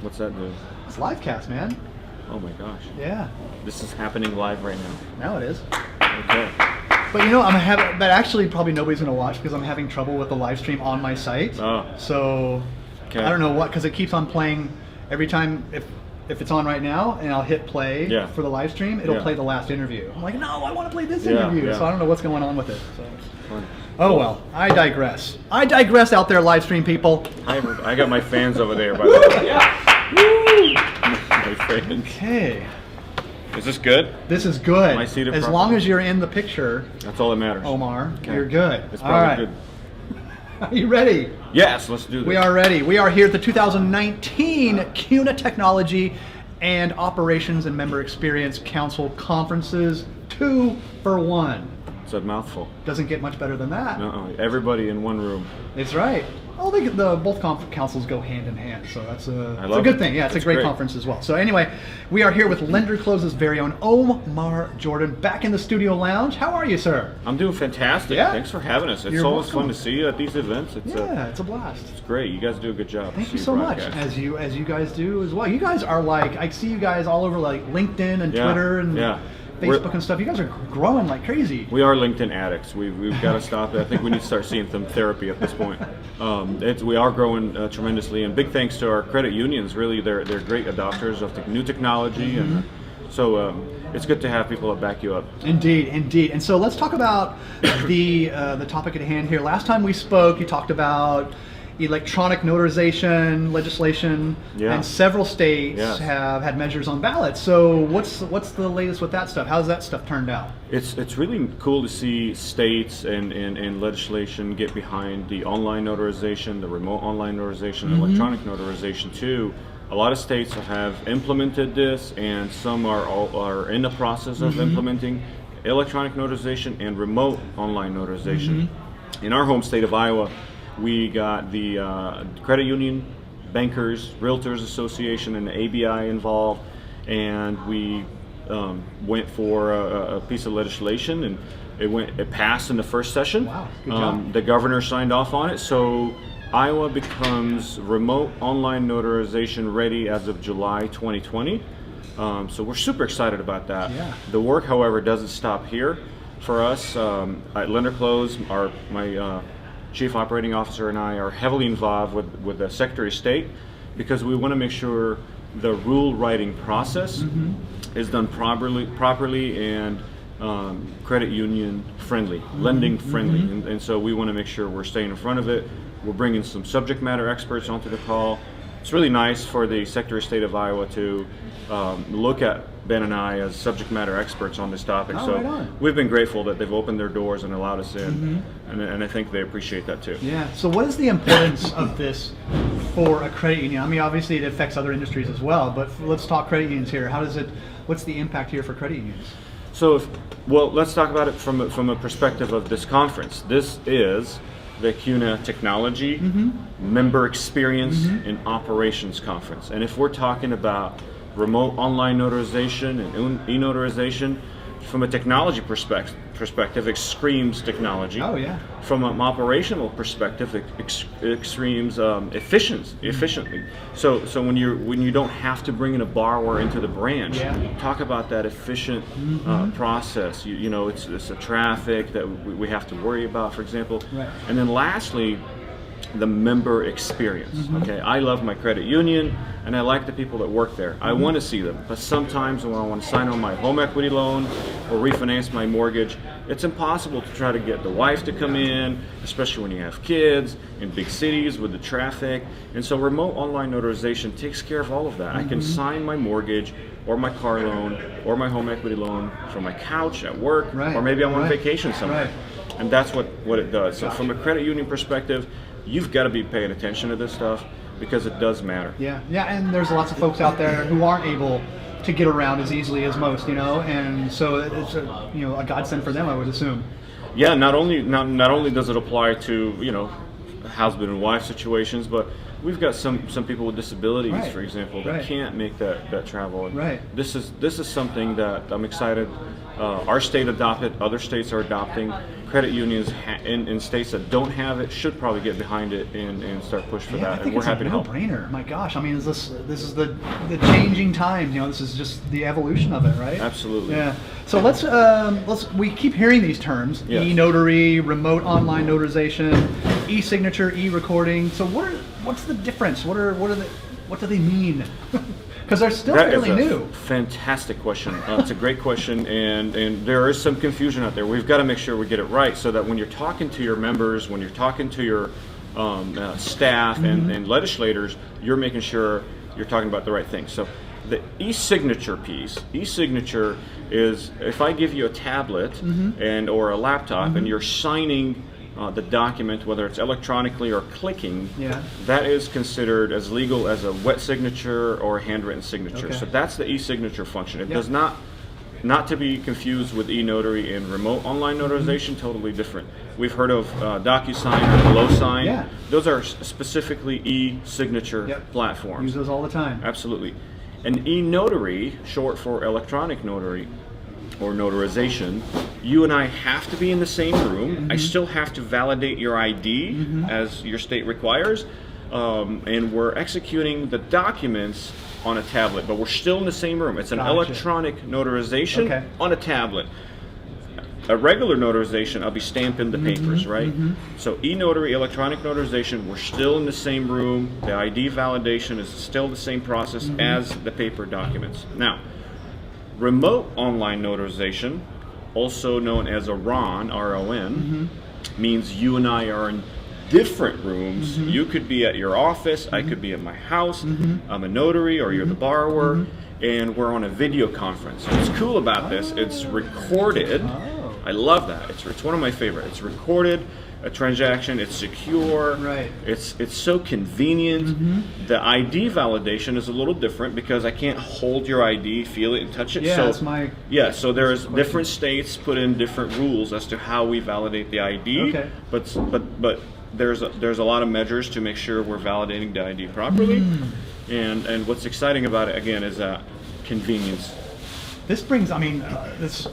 What's that do? It's Livecast, man. Oh my gosh. Yeah. This is happening live right now. Now it is. Okay. But you know, but actually probably nobody's gonna watch because I'm having trouble with the live stream on my site. Oh. So Okay. I don't know what, because it keeps on playing every time. If it's on right now and I'll hit play for the live stream, it'll play the last interview. I'm like, no, I want to play this interview. Yeah. So I don't know what's going on with it. So. Fun. Oh well, I digress. I digress out there, live stream people. I got my fans over there, by the way. Yeah. Woo! My fans. Okay. Is this good? This is good. Am I seated as properly? long as you're in the picture, That's all that matters. Omar, Okay. you're good. It's All probably right. good. Are you ready? Yes, let's do this. We are ready. We are here at the 2019 CUNA Technology and Operations and Member Experience Council Conferences 2 for 1. It's a mouthful. Doesn't get much better than that. Everybody in one room. That's right. Oh, both councils go hand in hand, so that's a love good it. thing. Yeah, it's a That's great great. conference as well. So anyway, we are here with Lender Close's very own Omar Jordan back in the studio lounge. How are you, sir? I'm doing fantastic. Yeah? Thanks for having us. It's You're always welcome. fun to see you at these events. It's It's a blast. it's great. You guys do a good job. Thank you so much, CUbroadcast. as you guys do as well. You guys are like, I see you guys all over like LinkedIn and Yeah, Twitter and yeah. Facebook and stuff. You guys are growing like crazy. We are LinkedIn addicts. We've got to stop it. I think we need to start seeing some therapy at this point. We are growing tremendously, and big thanks to our credit unions. Really, they're great adopters of the new technology, and so it's good to have people that back you up. Indeed, indeed. And so let's talk about the topic at hand here. Last time we spoke, you talked about electronic notarization legislation, and several states have had measures on ballots. So what's the latest with that stuff? How's that stuff turned out? It's really cool to see states and legislation get behind the online notarization, the remote online notarization, electronic notarization too. A lot of states have implemented this, and some are in the process of implementing electronic notarization and remote online notarization. In our home state of Iowa, we got the credit union, bankers, realtors association, and the ABI involved, and we went for a piece of legislation, and it passed in the first session. Wow, good job. The governor signed off on it, so Iowa becomes remote online notarization ready as of July 2020. So we're super excited about that. Yeah. The work, however, doesn't stop here. For us at Lender Close, my Chief Operating Officer and I are heavily involved with the Secretary of State, because we want to make sure the rule writing process is done properly and credit union friendly, lending friendly, and so we want to make sure we're staying in front of it. We're bringing some subject matter experts onto the call. It's really nice for the Secretary of State of Iowa to look at Ben and I as subject matter experts on this topic. Oh, so right on. we've been grateful that they've opened their doors and allowed us in, and I think they appreciate that too. Yeah. So what is the importance of this for a credit union? I mean, obviously it affects other industries as well, but let's talk credit unions here. What's the impact here for credit unions? So, let's talk about it from a perspective of this conference. This is the CUNA Technology, Member Experience, and Operations Conference. And if we're talking about remote online notarization and e-notarization, from a technology perspective, it screams technology. Oh yeah. From an operational perspective, it screams efficiently. So when you don't have to bring in a borrower into the branch, talk about that efficient process. You know, it's the traffic that we have to worry about, for example. Right. And then lastly, the member experience. Okay, I love my credit union and I like the people that work there. I want to see them, but sometimes when I want to sign on my home equity loan or refinance my mortgage, it's impossible to try to get the wife to come in, especially when you have kids in big cities with the traffic. And so remote online notarization takes care of all of that. I can sign my mortgage or my car loan or my home equity loan from my couch at work, or maybe I'm on vacation somewhere. And that's what it does. So from a credit union perspective, you've got to be paying attention to this stuff because it does matter. Yeah, and there's lots of folks out there who aren't able to get around as easily as most, and so it's a godsend for them, I would assume. Yeah, not only does it apply to husband and wife situations, but we've got some people with disabilities, for example, that can't make that travel. And this is something that I'm excited. Our state adopted, other states are adopting. credit unions in states that don't have it should probably get behind it and start push for that. I think and we're it's happy to help. No-brainer. My gosh, I mean, this is the changing times. You know, this is just the evolution of it, right? Absolutely. Yeah. So let's we keep hearing these terms: Yes. e-notary, remote online notarization, e-signature, e-recording. So what's the difference? What do they mean? Because they're still fairly new. Fantastic question. It's a great question, and there is some confusion out there. We've got to make sure we get it right so that when you're talking to your members, when you're talking to your staff and legislators, you're making sure you're talking about the right thing. So the e-signature piece, e-signature is if I give you a tablet or a laptop and you're signing the document, whether it's electronically or clicking, that is considered as legal as a wet signature or a handwritten signature. Okay. So that's the e-signature function. It does not to be confused with e-notary and remote online notarization, totally different. We've heard of DocuSign or HelloSign. Yeah. Those are specifically e-signature platforms. Use those all the time. Absolutely. An e-notary, short for electronic notary, or notarization, you and I have to be in the same room. I still have to validate your ID as your state requires, and we're executing the documents on a tablet, but we're still in the same room. It's an electronic notarization on a tablet. A regular notarization, I'll be stamping the papers, right? So e-notary, electronic notarization, we're still in the same room. The ID validation is still the same process as the paper documents. Now, remote online notarization, also known as a RON, R-O-N, means you and I are in different rooms. You could be at your office, I could be at my house, I'm a notary or you're the borrower, and we're on a video conference. What's cool about this, it's recorded. I love that. It's one of my favorite. It's recorded, a transaction, it's secure, it's so convenient. The ID validation is a little different because I can't hold your ID, feel it, and touch it. So there's different states put in different rules as to how we validate the ID. But there's a lot of measures to make sure we're validating the ID properly. And what's exciting about it again is convenience. This brings, this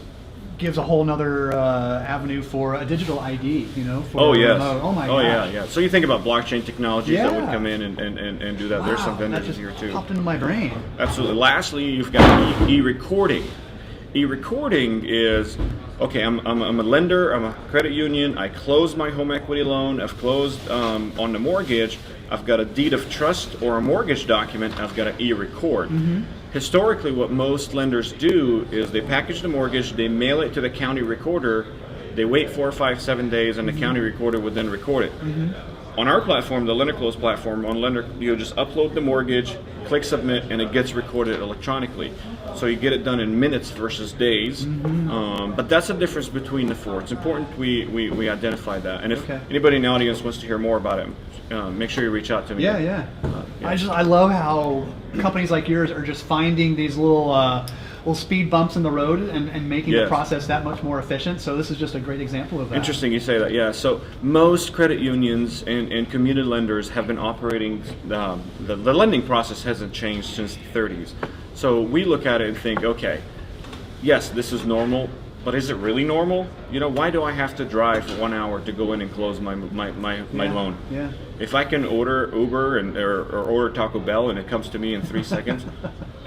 gives a whole nother avenue for a digital ID, you know, for remote. Oh my God. Yeah. So you think about blockchain technologies that would come in and do that. There's some vendors here too. Popped into my brain. Absolutely. Lastly, you've got e-recording. E-recording is, okay, I'm a lender, I'm a credit union, I closed my home equity loan, I've closed on the mortgage, I've got a deed of trust or a mortgage document, I've got to e-record. Historically, what most lenders do is they package the mortgage, they mail it to the county recorder, they wait 4, 5, 7 days, and the county recorder would then record it. On our platform, the Lender Close platform, on Lender, you just upload the mortgage, click submit, and it gets recorded electronically. So you get it done in minutes versus days. But that's the difference between the four. It's important we identify that. And if anybody in the audience wants to hear more about it, make sure you reach out to me. I love how companies like yours are just finding these little speed bumps in the road and making the process that much more efficient. So this is just a great example of that. Interesting you say that. Yeah. So most credit unions and community lenders have been operating. The lending process hasn't changed since the 30s. So we look at it and think, okay, yes, this is normal. But is it really normal? You know, why do I have to drive for 1 hour to go in and close my loan? If I can order Uber or order Taco Bell and it comes to me in 3 seconds,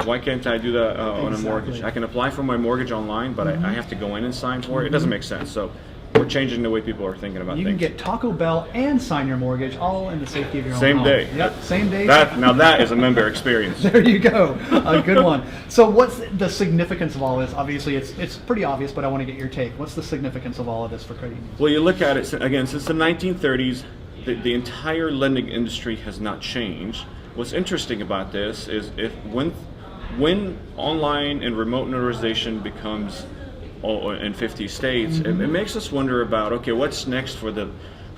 why can't I do that on a mortgage? I can apply for my mortgage online, but I have to go in and sign for it. It doesn't make sense. So we're changing the way people are thinking about things. You can get Taco Bell and sign your mortgage all in the safety of your own home. Same day. Yep, same day. Now that is a member experience. There you go. A good one. So what's the significance of all this? Obviously, it's pretty obvious, but I want to get your take. What's the significance of all of this for credit unions? Well, you look at it, again, since the 1930s, the entire lending industry has not changed. What's interesting about this is when online and remote notarization becomes in 50 states, it makes us wonder about, okay, what's next for the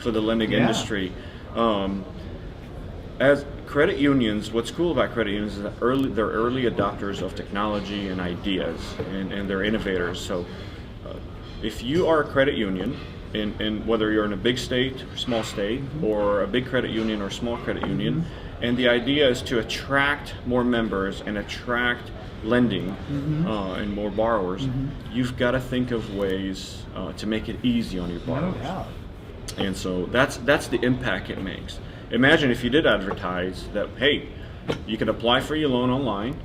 lending industry. As credit unions, what's cool about credit unions is that they're early adopters of technology and ideas, and they're innovators. So if you are a credit union, and whether you're in a big state or small state, or a big credit union or small credit union, And the idea is to attract more members and attract lending and more borrowers. You've got to think of ways to make it easy on your borrowers. No doubt. And so that's the impact it makes. Imagine if you did advertise that, hey, you can apply for your loan online.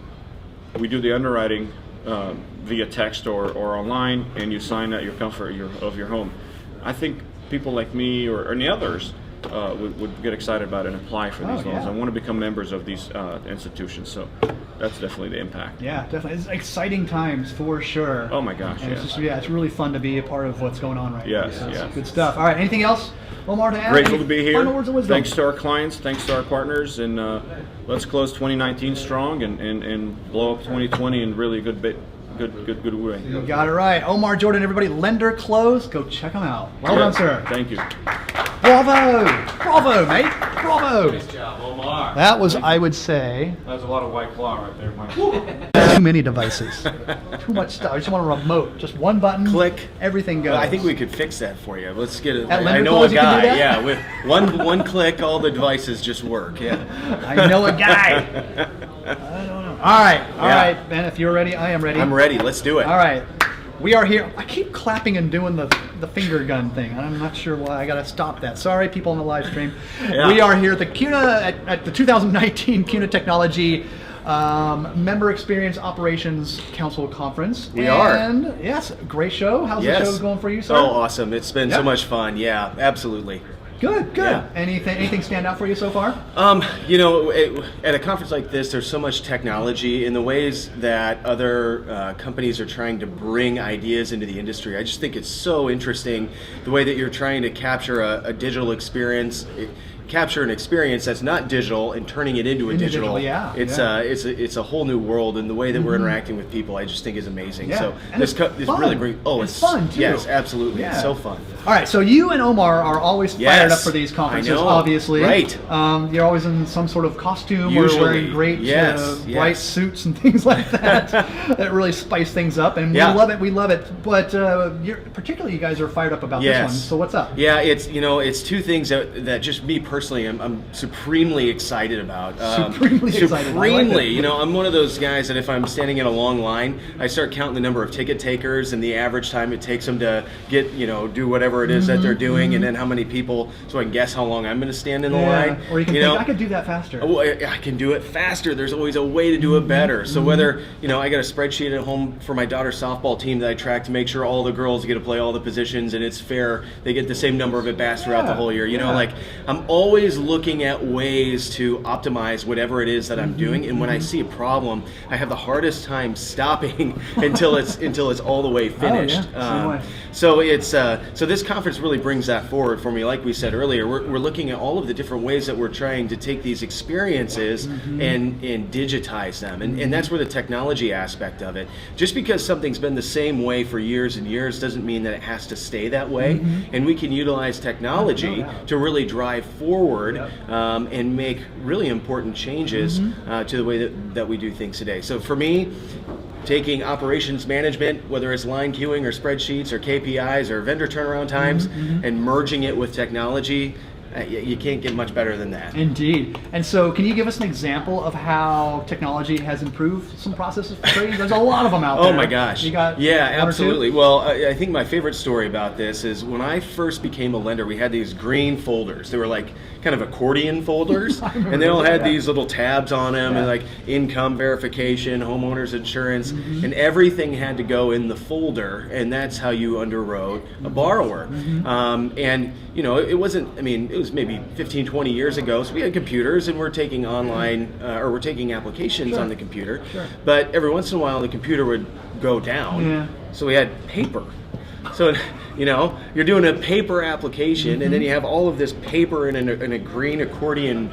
We do the underwriting via text or online, and you sign at your comfort of your home. I think people like me or any others would get excited about it and apply for these loans. I want to become members of these institutions. So that's definitely the impact. Yeah, definitely. It's exciting times for sure. Oh my gosh, and yes. it's really fun to be a part of what's going on right now. So Yes. Good stuff. All right, anything else, Omar, to add? Grateful to be here. Final words of wisdom. Thanks to our clients, thanks to our partners, and let's close 2019 strong and blow up 2020 in really good way. You got it right. Omar Jordan, everybody, Lender Close. Go check them out. Well done, sir. Thank you. Bravo, mate. Bravo. Nice job, Omar. That was, I would say, That's a lot of White Claw right there, Mike. too many devices. Too much stuff. I just want a remote. Just one button. Click. Everything goes. Well, I think we could fix that for you. Let's get it. At I know Close a you can guy. do that? Yeah, with one click, all the devices just work. Yeah. I know a guy. I don't know. All right, Ben. If you're ready, I am ready. I'm ready. Let's do it. All right. We are here. I keep clapping and doing the finger gun thing. I'm not sure why. I got to stop that. Sorry, people on the live stream. Yeah. We are here at the CUNA at the 2019 CUNA Technology Member Experience Operations Council Conference. We are. And yes, great show. How's the show going for you, sir? Oh, awesome. It's been so much fun. Yeah, absolutely. Good. Yeah. Anything stand out for you so far? At a conference like this, there's so much technology in the ways that other companies are trying to bring ideas into the industry. I just think it's so interesting the way that you're trying to capture a digital experience. Capture an experience that's not digital and turning it into a digital. It's a whole new world, and the way that we're interacting with people, I just think is amazing. Yeah. So And this really brings. Oh, it's fun too. Yes, absolutely. Yeah. It's so fun. All right, so you and Omar are always fired up for these conferences, I know. obviously. Right. You're always in some sort of costume Usually. or wearing great bright suits and things like that that really spice things up, and we love it. But particularly you guys are fired up about this one, so what's up? Yeah, it's two things that just me personally, I'm supremely excited about. Supremely. I'm one of those guys that if I'm standing in a long line, I start counting the number of ticket takers and the average time it takes them to get, do whatever it is that they're doing, and then how many people, so I can guess how long I'm going to stand in the line. Or you can think, I could do that faster. Oh, I can do it faster. There's always a way to do it better. So whether, I got a spreadsheet at home for my daughter's softball team that I track to make sure all the girls get to play all the positions and it's fair, they get the same number of at-bats throughout the whole year. I'm always looking at ways to optimize whatever it is that I'm doing, and when I see a problem, I have the hardest time stopping until it's all the way finished. Same way. So this conference really brings that forward for me. Like we said earlier, we're looking at all of the different ways that we're trying to take these experiences and digitize them, and that's where the technology aspect of it. Just because something's been the same way for years and years doesn't mean that it has to stay that way, and we can utilize technology to really drive forward and make really important changes to the way that we do things today. So for me, taking operations management, whether it's line queuing or spreadsheets or KPIs or vendor turnaround times, and merging it with technology, you can't get much better than that. Indeed. And so can you give us an example of how technology has improved some processes for you? There's a lot of them out there. Oh my gosh. You got absolutely. Well, I think my favorite story about this is when I first became a lender, we had these green folders. They were like kind of accordion folders, and they all had these little tabs on them, and like income verification, homeowners insurance, and everything had to go in the folder, and that's how you underwrote a borrower. And it wasn't, it was maybe 15, 20 years ago, so we had computers and we're taking online, or we're taking applications on the computer, but every once in a while the computer would go down, so we had paper. So, you're doing a paper application, and then you have all of this paper in a green accordion,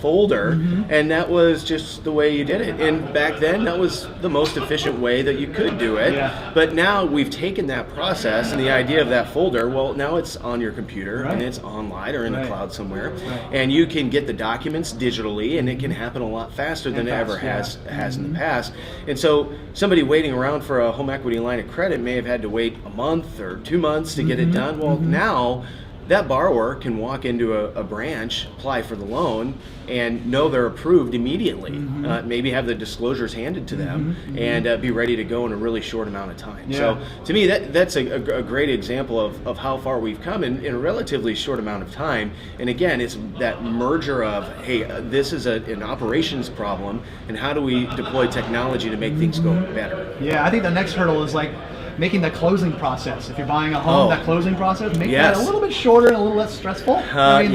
folder, and that was just the way you did it. And back then, that was the most efficient way that you could do it. But now we've taken that process and the idea of that folder, well, now it's on your computer, and it's online or in the cloud somewhere, and you can get the documents digitally, and it can happen a lot faster than it ever has in the past. And so somebody waiting around for a home equity line of credit may have had to wait a month or 2 months to get it done. Well, now that borrower can walk into a branch, apply for the loan, and know they're approved immediately. Maybe have the disclosures handed to them, and be ready to go in a really short amount of time. Yeah. So to me, that's a great example of how far we've come in a relatively short amount of time. And again, it's that merger of, hey, this is an operations problem, and how do we deploy technology to make things go better? Yeah, I think the next hurdle is like making the closing process. If you're buying a home, that closing process, make that a little bit shorter and a little less stressful. I mean,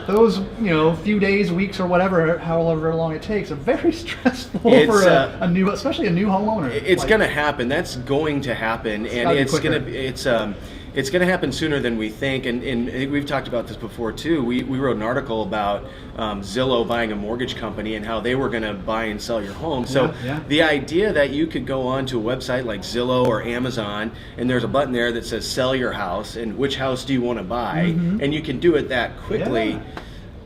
those few days, weeks, or whatever, however long it takes, are very stressful for a new, especially a new homeowner. It's going to happen. That's going to happen, and it's going to happen sooner than we think. And we've talked about this before too. We wrote an article about Zillow buying a mortgage company and how they were going to buy and sell your home. So the idea that you could go onto a website like Zillow or Amazon, and there's a button there that says sell your house and which house do you want to buy, and you can do it that quickly.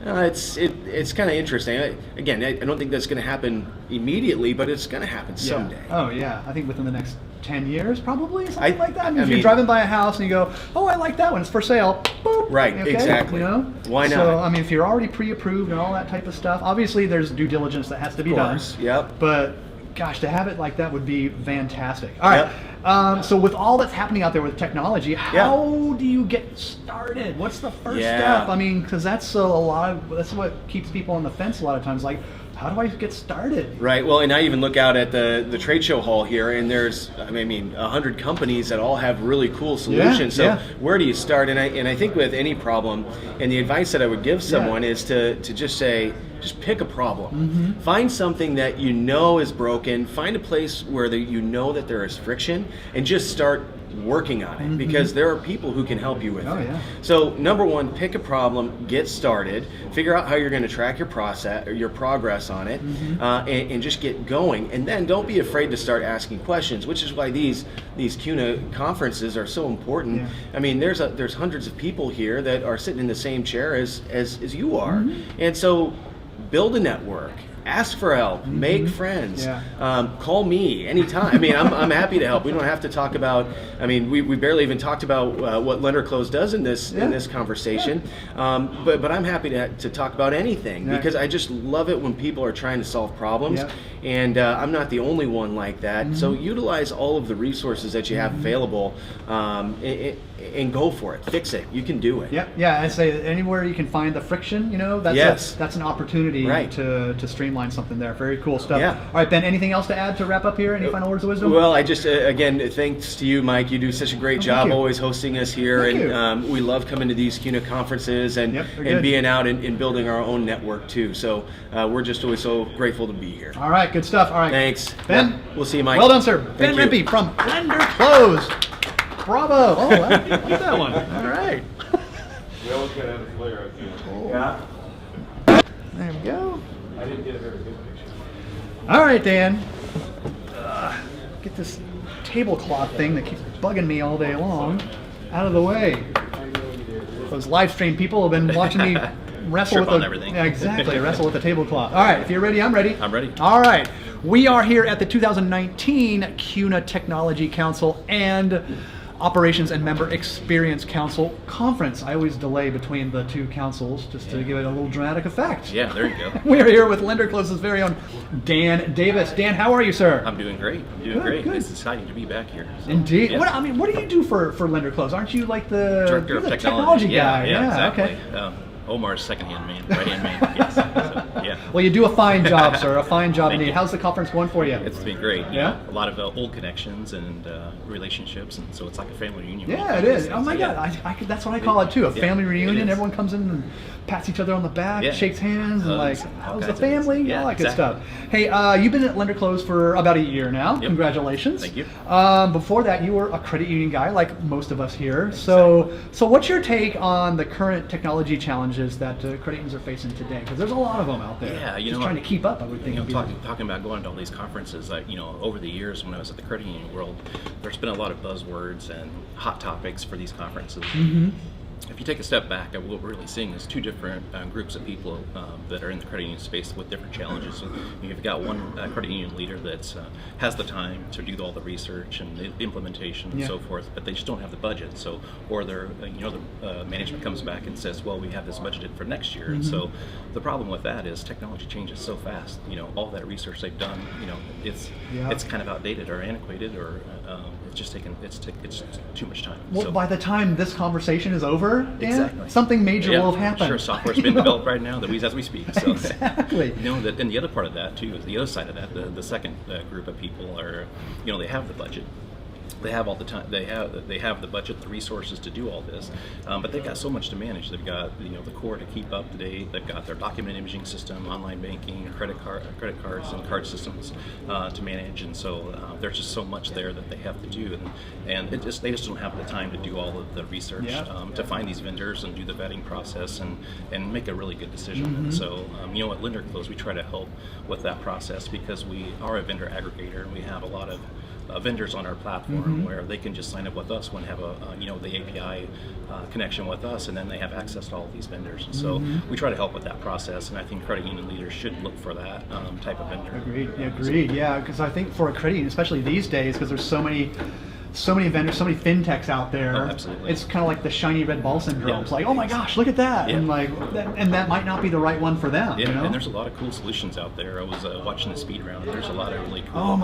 It's kind of interesting. Again, I don't think that's going to happen immediately, but it's going to happen someday. Oh yeah, I think within the next 10 years, probably, something like that. I mean, if you're driving by a house and you go, oh, I like that one, it's for sale, boop. Right, exactly. Why not? So, I mean, if you're already pre-approved and all that type of stuff, obviously there's due diligence that has to be done. Yep. But gosh, to have it like that would be fantastic. All right. So with all that's happening out there with technology, how do you get started? What's the first step? I mean, because that's that's what keeps people on the fence a lot of times. Like, how do I get started? Right. Well, and I even look out at the trade show hall here, and there's, 100 companies that all have really cool solutions. So where do you start? And I think with any problem, and the advice that I would give someone is to just say, just pick a problem. Find something that you know is broken. Find a place where you know that there is friction, and just start working on it, because there are people who can help you with it. So number one, pick a problem, get started, figure out how you're going to track your process or your progress on it, and just get going. And then don't be afraid to start asking questions, which is why these CUNA conferences are so important. I mean, there's hundreds of people here that are sitting in the same chair as you are, and so build a network. Ask for help. Make friends. Call me anytime. I mean, I'm happy to help. We don't have to talk about. I mean, we barely even talked about what Lender Close does in this conversation. But I'm happy to talk about anything, because I just love it when people are trying to solve problems, and I'm not the only one like that. So utilize all of the resources that you have available, and go for it. Fix it. You can do it. Yeah. I say anywhere you can find the friction, that's an opportunity to streamline something there. Very cool stuff. All right, Ben, anything else to add to wrap up here? Any final words of wisdom? Well, I just, again, thanks to you, Mike. You do such a great job always hosting us here. And we love coming to these CUNA conferences and being out and building our own network too. So we're just always so grateful to be here. All right, good stuff. All right. Thanks. Ben? We'll see you, Mike. Well done, sir. Ben Rimpey from Lender Close. Bravo. Oh, I like that one. All right. We always got to have a flare up here. Cool. There we go. I didn't get a very good picture. All right, Dan. Get this tablecloth thing that keeps bugging me all day long out of the way. Those live stream people have been watching me wrestle with everything. Yeah, exactly. Wrestle with the tablecloth. All right, if you're ready, I'm ready. I'm ready. All right. We are here at the 2019 CUNA Technology Council and Operations and Member Experience Council Conference. I always delay between the two councils just to give it a little dramatic effect. Yeah, there you go. We're here with Lender Close's very own Dan Davis. Dan, how are you, sir? I'm doing great. Good. It's exciting to be back here. So, indeed. Yeah. What do you do for Lender Close? Aren't you like the Director of technology guy? Yeah, exactly. Okay. Omar's second-hand man, right-hand man. Yes. So, yeah. Well, you do a fine job, sir. A fine job indeed. How's the conference going for you? It's been great. Yeah. A lot of old connections and relationships, and so it's like a family reunion. Yeah, it is. Oh my God, I that's what I call it too. A family reunion. Everyone comes in and pats each other on the back, shakes hands, and like, how's the family? All that good stuff. Hey, you've been at Lender Close for about a year now. Yep. Congratulations. Thank you. Before that, you were a credit union guy, like most of us here. So what's your take on the current technology challenges that credit unions are facing today? Because there's a lot of them out there. Yeah, just trying to keep up, I would think. Talking about going to all these conferences, over the years when I was at the credit union world, there's been a lot of buzzwords and hot topics for these conferences. if you take a step back, what we're really seeing is two different groups of people that are in the credit union space with different challenges. So you've got one credit union leader that has the time to do all the research and the implementation and so forth, but they just don't have the budget. So, or the management comes back and says, well, we have this budgeted for next year. And so the problem with that is technology changes so fast. All that research they've done, it's kind of outdated or antiquated, or it's too much time. Well, so, by the time this conversation is over, Dan, exactly. something major will have happened. Sure, software's been developed right now as we speak. So. Exactly. And the other part of that too is the other side of that. The second group of people are, they have the budget. They have all the time. They have the budget, the resources to do all this, but they've got so much to manage. They've got the core to keep up to date. They've got their document imaging system, online banking, credit cards, and card systems to manage. And so there's just so much there that they have to do, and they just don't have the time to do all of the research to find these vendors and do the vetting process and make a really good decision. And so at Lender Close, we try to help with that process because we are a vendor aggregator and we have a lot of vendors on our platform where they can just sign up with us when have the API connection with us, and then they have access to all of these vendors. And so we try to help with that process, and I think credit union leaders should look for that type of vendor. Agreed. Yeah, because I think for a credit union, especially these days, because there's so many vendors, so many fintechs out there. Oh, absolutely. It's kind of like the shiny red ball syndrome. It's like, oh my gosh, look at that, and that might not be the right one for them. Yeah, and there's a lot of cool solutions out there. I was watching the speed round. There's a lot of really cool,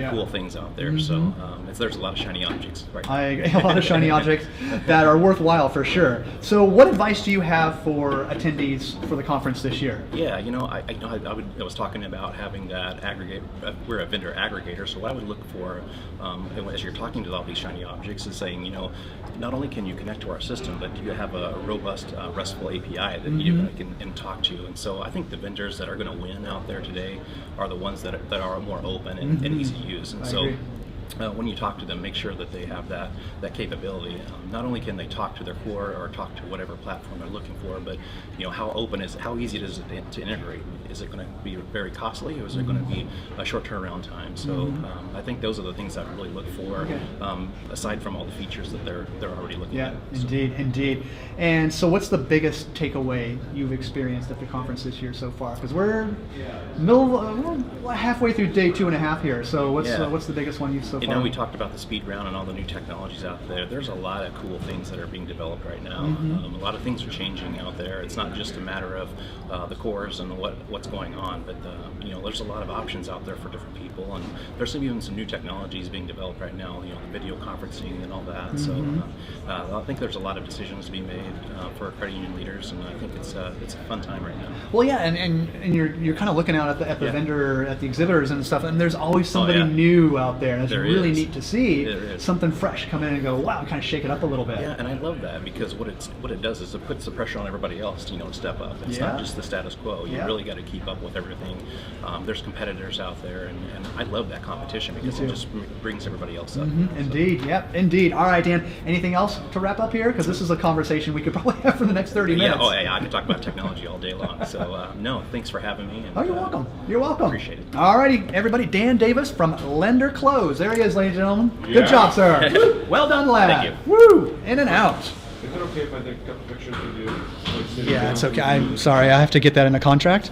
cool things out there. So there's a lot of shiny objects. Right. A lot of shiny objects that are worthwhile for sure. So, what advice do you have for attendees for the conference this year? Yeah, I was talking about having that aggregate. We're a vendor aggregator, so what I would look for as you're talking to all these shiny objects is saying, not only can you connect to our system, but you have a robust RESTful API that you can talk to. And so I think the vendors that are going to win out there today are the ones that are more open and easy to use. And so when you talk to them, make sure that they have that capability. Not only can they talk to their core or talk to whatever platform they're looking for, but how easy is it to integrate? Is it going to be very costly, or is it going to be a short turnaround time? So I think those are the things I really look for, aside from all the features that they're already looking at. Yeah, indeed. And so, what's the biggest takeaway you've experienced at the conference this year so far? Because we're we're halfway through day 2.5 here. So what's the biggest one you've so far? We talked about the speed round and all the new technologies out there. There's a lot of cool things that are being developed right now. A lot of things are changing out there. It's not just a matter of the cores and what's going on, but there's a lot of options out there for different people, and there's even some new technologies being developed right now. The video conferencing and all that. So I think there's a lot of decisions to be made for credit union leaders, and I think it's a fun time right now. Well, yeah, and you're kind of looking out at the vendor, at the exhibitors and stuff, and there's always somebody new out there, and it's really neat to see something fresh come in and go, wow, kind of shake it up a little bit. Yeah, and I love that because what it does is it puts the pressure on everybody else to step up. It's not just the status quo. You really got to keep up with everything. There's competitors out there, and I love that competition because it just brings everybody else up. Indeed, indeed. All right, Dan, anything else to wrap up here? Because this is a conversation we could probably have for the next 30 minutes. I could talk about technology all day long. So, no, thanks for having me. And, you're welcome. You're welcome. Appreciate it. All righty, everybody. Dan Davis from Lender Close. There he is, ladies and gentlemen. Good job, sir. Well done, lad. Thank you. Woo! In and out. Is it okay if I take a couple pictures with you? Yeah, it's okay. I'm sorry. I have to get that in a contract.